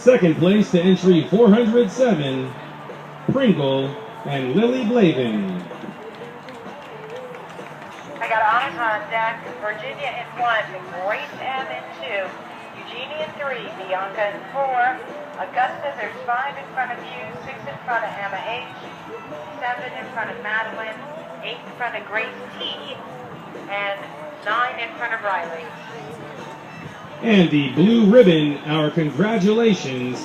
Second place to entry 407, Pringle and Lily Blavin. I got honors on deck. Virginia in 1, Grace M in 2, Eugenia in 3, Bianca in 4, Augusta, there's 5 in front of you, 6 in front of Emma H, 7 in front of Madeline, 8 in front of Grace T, and 9 in front of Riley. And the blue ribbon, our congratulations,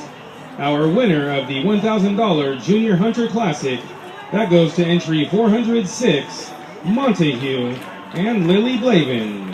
our winner of the $1,000 Junior Hunter Classic. That goes to entry 406, Montague and Lily Blavin.